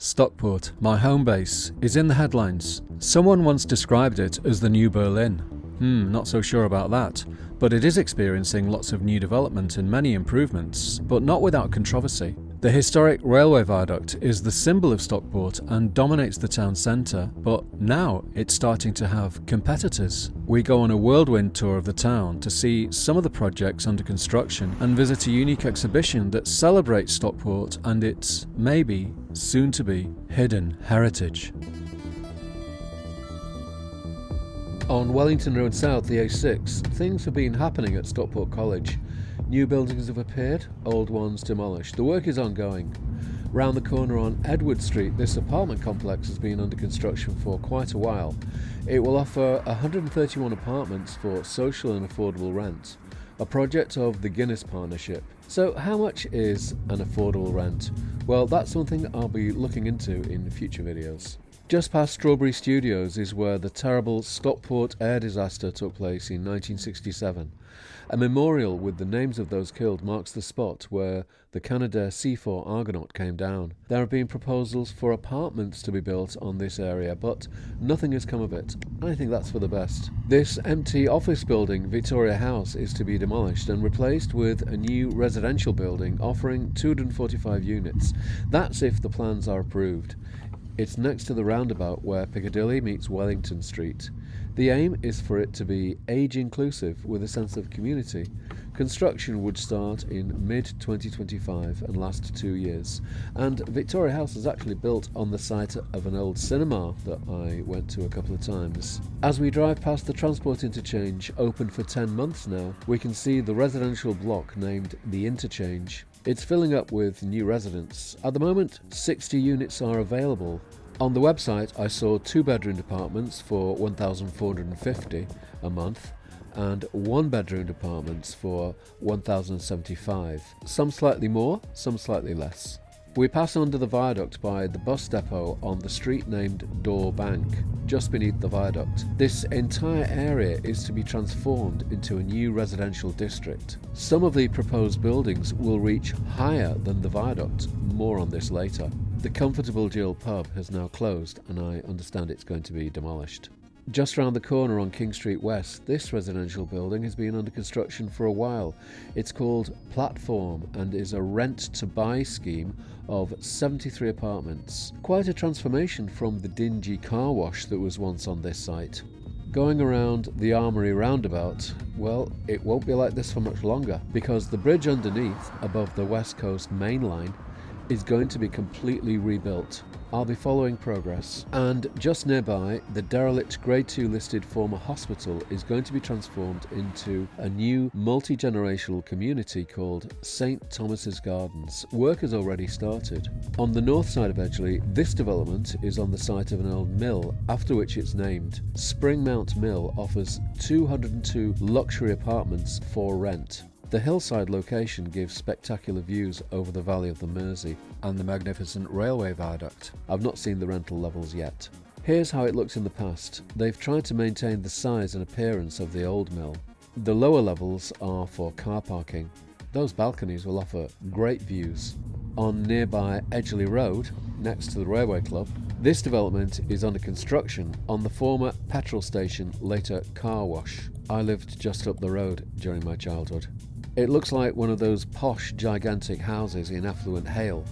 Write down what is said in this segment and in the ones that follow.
Stockport, my home base, is in the headlines. Someone once described it as the new Berlin. Not so sure about that, but it is experiencing lots of new development and many improvements, but not without controversy. The historic railway viaduct is the symbol of Stockport and dominates the town centre, but now it's starting to have competitors. We go on a whirlwind tour of the town to see some of the projects under construction and visit a unique exhibition that celebrates Stockport and its, maybe, soon-to-be, hidden heritage. On Wellington Road South, the A6, things have been happening at Stockport College. New buildings have appeared, old ones demolished. The work is ongoing. Round the corner on Edward Street, this apartment complex has been under construction for quite a while. It will offer 131 apartments for social and affordable rent, a project of the Guinness Partnership. So how much is an affordable rent? Well, that's something I'll be looking into in future videos. Just past Strawberry Studios is where the terrible Stockport air disaster took place in 1967. A memorial with the names of those killed marks the spot where the Canadair C4 Argonaut came down. There have been proposals for apartments to be built on this area, but nothing has come of it. I think that's for the best. This empty office building, Victoria House, is to be demolished and replaced with a new residential building offering 245 units. That's if the plans are approved. It's next to the roundabout where Piccadilly meets Wellington Street. The aim is for it to be age-inclusive with a sense of community. Construction would start in mid-2025 and last 2 years. And Victoria House is actually built on the site of an old cinema that I went to a couple of times. As we drive past the transport interchange, open for 10 months now, we can see the residential block named The Interchange. It's filling up with new residents. At the moment, 60 units are available. On the website, I saw 2-bedroom apartments for $1,450 a month and 1-bedroom apartments for $1,075. Some slightly more, some slightly less. We pass under the viaduct by the bus depot on the street named Door Bank, just beneath the viaduct. This entire area is to be transformed into a new residential district. Some of the proposed buildings will reach higher than the viaduct. More on this later. The Comfortable Jill pub has now closed and I understand it's going to be demolished. Just round the corner on King Street West, this residential building has been under construction for a while. It's called Platform and is a rent-to-buy scheme of 73 apartments. Quite a transformation from the dingy car wash that was once on this site. Going around the Armoury roundabout, well, it won't be like this for much longer because the bridge underneath, above the West Coast Main Line, is going to be completely rebuilt. I'll be following progress. And just nearby, the derelict Grade 2 listed former hospital is going to be transformed into a new multi-generational community called St Thomas's Gardens. Work has already started. On the north side of Edgeley, this development is on the site of an old mill, after which it's named. Springmount Mill offers 202 luxury apartments for rent. The hillside location gives spectacular views over the valley of the Mersey and the magnificent railway viaduct. I've not seen the rental levels yet. Here's how it looked in the past. They've tried to maintain the size and appearance of the old mill. The lower levels are for car parking. Those balconies will offer great views. On nearby Edgeley Road, next to the Railway Club, this development is under construction on the former petrol station, later car wash. I lived just up the road during my childhood. It looks like one of those posh, gigantic houses in affluent Hale,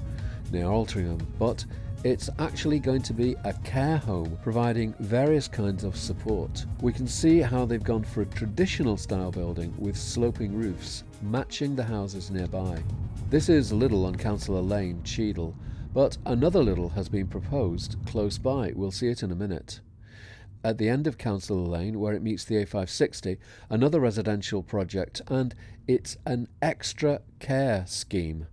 near Altrincham, but it's actually going to be a care home providing various kinds of support. We can see how they've gone for a traditional style building with sloping roofs, matching the houses nearby. This is Lidl on Councillor Lane, Cheadle, but another Lidl has been proposed close by. We'll see it in a minute. At the end of Councillor Lane, where it meets the A560, another residential project, and it's an extra care scheme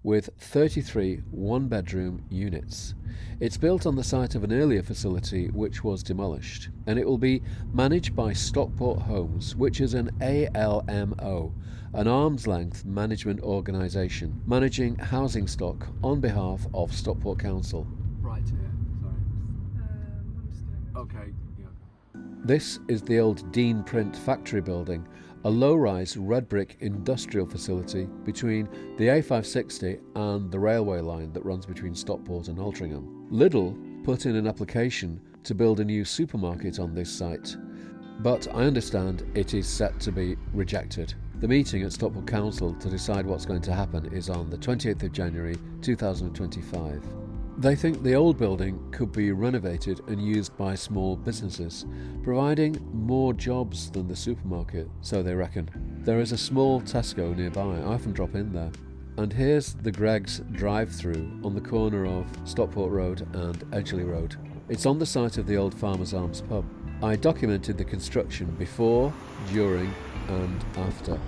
with 33 one-bedroom units. It's built on the site of an earlier facility which was demolished, and it will be managed by Stockport Homes, which is an ALMO, an arm's-length management organisation, managing housing stock on behalf of Stockport Council. Right here, sorry. I'm just going to... Okay. This is the old Dean Print factory building, a low-rise red brick industrial facility between the A560 and the railway line that runs between Stockport and Altrincham. Lidl put in an application to build a new supermarket on this site, but I understand it is set to be rejected. The meeting at Stockport Council to decide what's going to happen is on the 28th of January 2025. They think the old building could be renovated and used by small businesses, providing more jobs than the supermarket, so they reckon. There is a small Tesco nearby, I often drop in there. And here's the Greggs drive-through on the corner of Stockport Road and Edgeley Road. It's on the site of the old Farmer's Arms pub. I documented the construction before, during and after.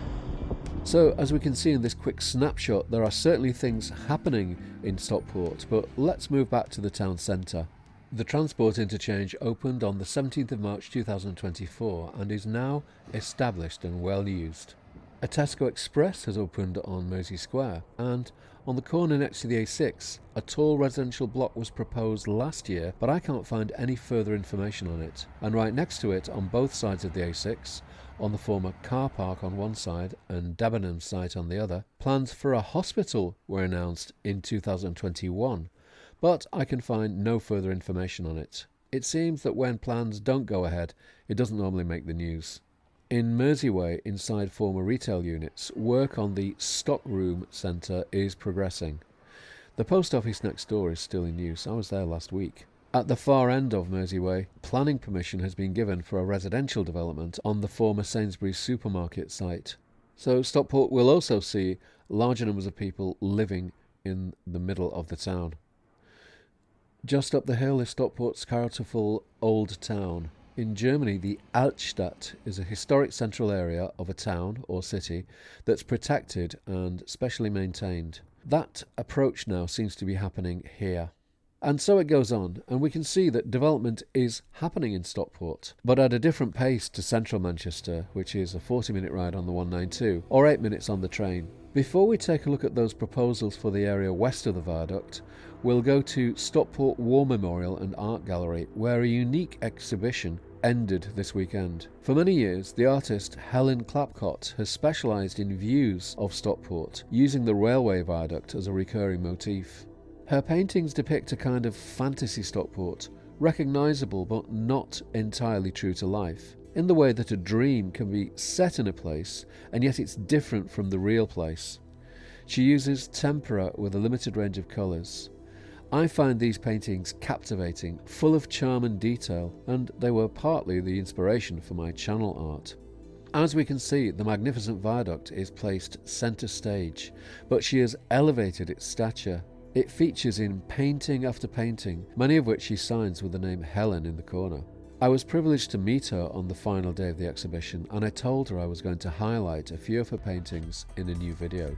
So, as we can see in this quick snapshot, there are certainly things happening in Stockport, but let's move back to the town centre. The transport interchange opened on the 17th of March 2024 and is now established and well used. A Tesco Express has opened on Mersey Square, and on the corner next to the A6, a tall residential block was proposed last year, but I can't find any further information on it. And right next to it, on both sides of the A6, on the former car park on one side and Debenham site on the other, plans for a hospital were announced in 2021, but I can find no further information on it. It seems that when plans don't go ahead, it doesn't normally make the news. In Mersey inside former retail units, work on the stockroom centre is progressing. The post office next door is still in use. I was there last week. At the far end of Mersey, planning permission has been given for a residential development on the former Sainsbury's supermarket site. So Stockport will also see larger numbers of people living in the middle of the town. Just up the hill is Stockport's characterful Old Town. In Germany, the Altstadt is a historic central area of a town or city that's protected and specially maintained. That approach now seems to be happening here. And so it goes on, and we can see that development is happening in Stockport, but at a different pace to central Manchester, which is a 40-minute ride on the 192, or 8 minutes on the train. Before we take a look at those proposals for the area west of the Viaduct, we'll go to Stockport War Memorial and Art Gallery, where a unique exhibition ended this weekend. For many years, the artist Helen Clapcott has specialised in views of Stockport, using the railway viaduct as a recurring motif. Her paintings depict a kind of fantasy Stockport, recognisable but not entirely true to life, in the way that a dream can be set in a place and yet it's different from the real place. She uses tempera with a limited range of colours. I find these paintings captivating, full of charm and detail, and they were partly the inspiration for my channel art. As we can see, the magnificent viaduct is placed centre stage, but she has elevated its stature. It features in painting after painting, many of which she signs with the name Helen in the corner. I was privileged to meet her on the final day of the exhibition, and I told her I was going to highlight a few of her paintings in a new video.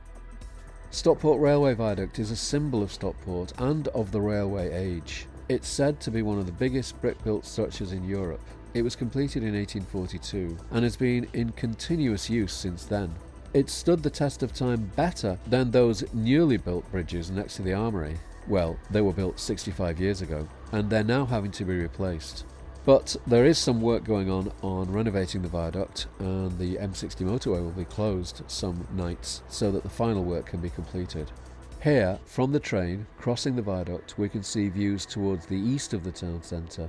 Stockport Railway Viaduct is a symbol of Stockport and of the railway age. It's said to be one of the biggest brick-built structures in Europe. It was completed in 1842 and has been in continuous use since then. It stood the test of time better than those newly built bridges next to the Armoury. Well, they were built 65 years ago, and they're now having to be replaced. But there is some work going on renovating the viaduct, and the M60 motorway will be closed some nights so that the final work can be completed. Here, from the train, crossing the viaduct, we can see views towards the east of the town centre,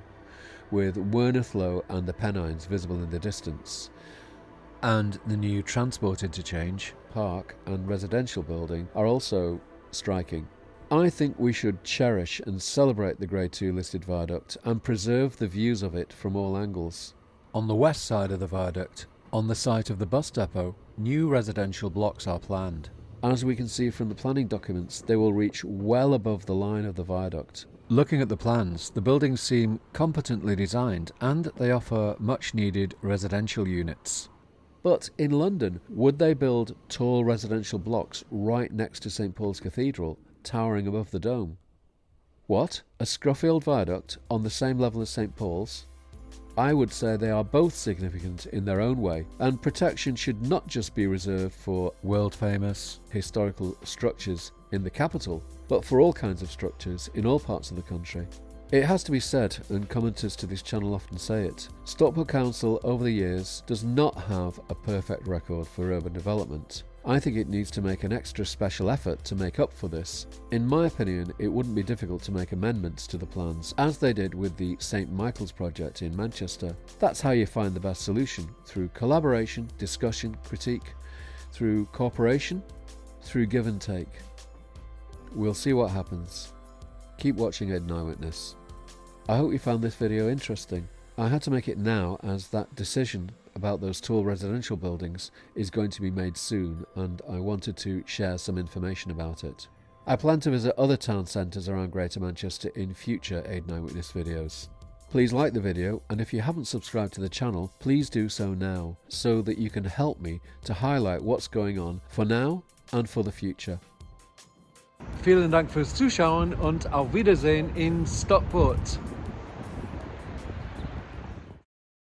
with Wernethlow and the Pennines visible in the distance. And the new transport interchange, park and residential building are also striking. I think we should cherish and celebrate the Grade 2 listed viaduct and preserve the views of it from all angles. On the west side of the viaduct, on the site of the bus depot, new residential blocks are planned. As we can see from the planning documents, they will reach well above the line of the viaduct. Looking at the plans, the buildings seem competently designed and they offer much needed residential units. But in London, would they build tall residential blocks right next to St Paul's Cathedral, towering above the dome? What? A scruffy old viaduct on the same level as St Paul's? I would say they are both significant in their own way, and protection should not just be reserved for world-famous historical structures in the capital, but for all kinds of structures in all parts of the country. It has to be said, and commenters to this channel often say it, Stockport Council over the years does not have a perfect record for urban development. I think it needs to make an extra special effort to make up for this. In my opinion, it wouldn't be difficult to make amendments to the plans, as they did with the St Michael's project in Manchester. That's how you find the best solution, through collaboration, discussion, critique, through cooperation, through give and take. We'll see what happens. Keep watching Aid and Eyewitness. I hope you found this video interesting. I had to make it now as that decision about those tall residential buildings is going to be made soon, and I wanted to share some information about it. I plan to visit other town centres around Greater Manchester in future Aid and Eyewitness videos. Please like the video, and if you haven't subscribed to the channel, please do so now, so that you can help me to highlight what's going on for now and for the future. Vielen Dank fürs Zuschauen und auf Wiedersehen in Stockport.